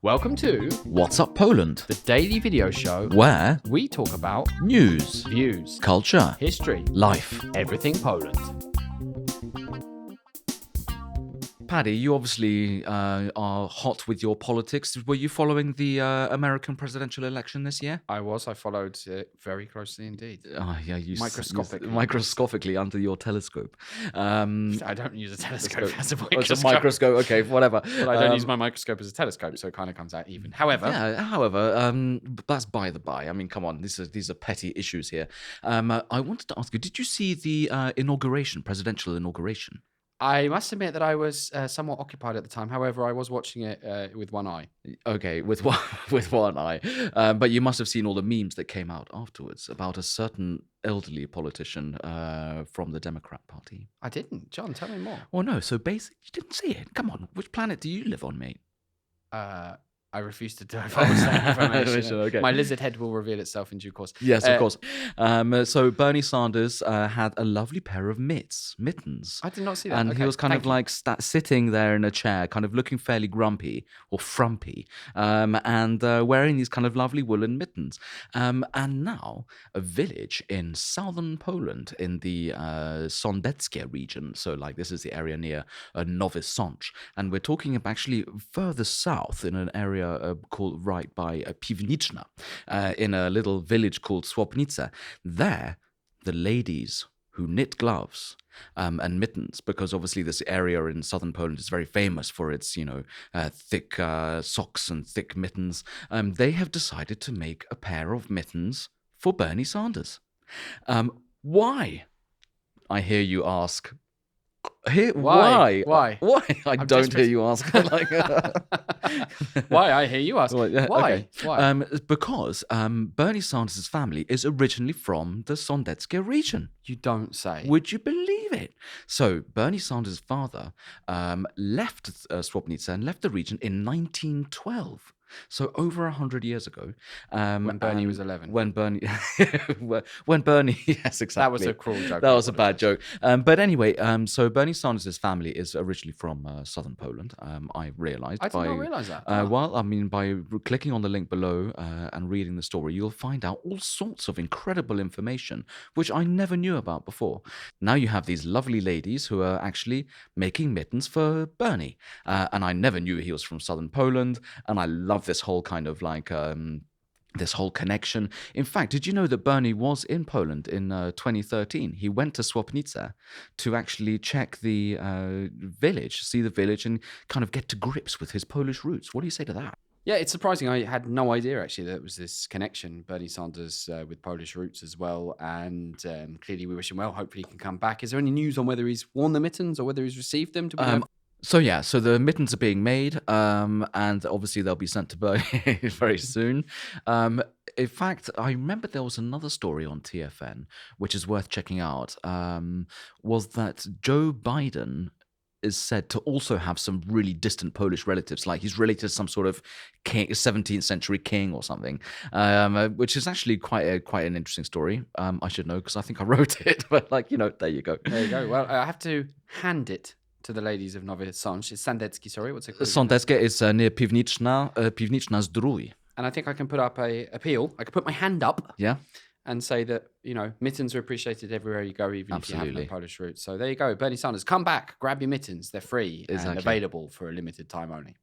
Welcome to What's Up Poland? the daily video show Where we talk about news, views, culture, history, life. everything Poland. Paddy, you obviously are hot with your politics. Were you following the American presidential election this year? I followed it very closely indeed. Yeah, Microscopically. microscopically under your telescope. I don't use a telescope as a Oh, microscope. it's a microscope. Okay, whatever. But I don't use my microscope as a telescope, so it kind of comes out even. However, That's by the by. I mean, come on, these are petty issues here. I wanted to ask you: did you see the presidential inauguration? I must admit that I was somewhat occupied at the time. However, I was watching it with one eye. Okay, with one with one eye, but you must have seen all the memes that came out afterwards about a certain elderly politician from the Democrat Party. I didn't. John, tell me more. Well, no, so basically, you didn't see it. Come on, which planet do you live on, mate? I refuse to divulge that information. Okay. My lizard head will reveal itself in due course. Yes, of course. So Bernie Sanders had a lovely pair of mittens. I did not see that. And Okay, he was kind thank of you. like sitting there in a chair, kind of looking fairly grumpy or frumpy, and wearing these kind of lovely woolen mittens. And now a village in southern Poland in the Sądeckie region. So like this is the area near Nowy Sącz. And we're talking about actually further south in an area called right by Piwniczna, in a little village called Słopnica. There, the ladies who knit gloves and mittens, because obviously this area in southern Poland is very famous for its, thick socks and thick mittens. They have decided to make a pair of mittens for Bernie Sanders. Why? I hear you ask. Why? Why? I I'm don't desperate. hear you ask. Why? I hear you ask. Well, yeah, Why? okay. Why? Because Bernie Sanders' family is originally from the Sądeckie region. You don't say. Would you believe it? So Bernie Sanders' father left Słopnica and left the region in 1912. So over 100 years ago, When Bernie and was 11. When Bernie, when Bernie, yes, exactly. That was a cruel joke. That was a bad joke. But anyway, so Bernie Sanders' family is originally from southern Poland. I realised. I did not realise that. Well, I mean, by clicking on the link below and reading the story, you'll find out all sorts of incredible information, which I never knew about before. Now you have these lovely ladies who are actually making mittens for Bernie. And I never knew he was from southern Poland. And I love this whole kind of like this whole connection. In fact, did you know that Bernie was in Poland in 2013? He went to Słopnica to actually check the village, see the village, and kind of get to grips with his Polish roots. What do you say to that? Yeah, it's surprising. I had no idea actually that it was this connection, Bernie Sanders with Polish roots as well. And clearly we wish him well. Hopefully he can come back. Is there any news on whether he's worn the mittens or whether he's received them? So the mittens are being made, and obviously they'll be sent to Bernie very soon. In fact, I remember there was another story on TFN, which is worth checking out, was that Joe Biden is said to also have some really distant Polish relatives, like he's related to some sort of king, 17th century king or something, which is actually quite an interesting story. I should know because I think I wrote it, but there you go. There you go. Well, I have to hand it to the ladies of Nowy Sącz. It's Sądeckie, sorry. What's it called? Sądeckie is near Piwniczna, Piwniczna Zdrój. And I think I can put up a appeal. I can put my hand up. Yeah. And say that, mittens are appreciated everywhere you go, even if you have no Absolutely. Polish roots. So there you go. Bernie Sanders, come back, grab your mittens. They're free and Exactly. available for a limited time only.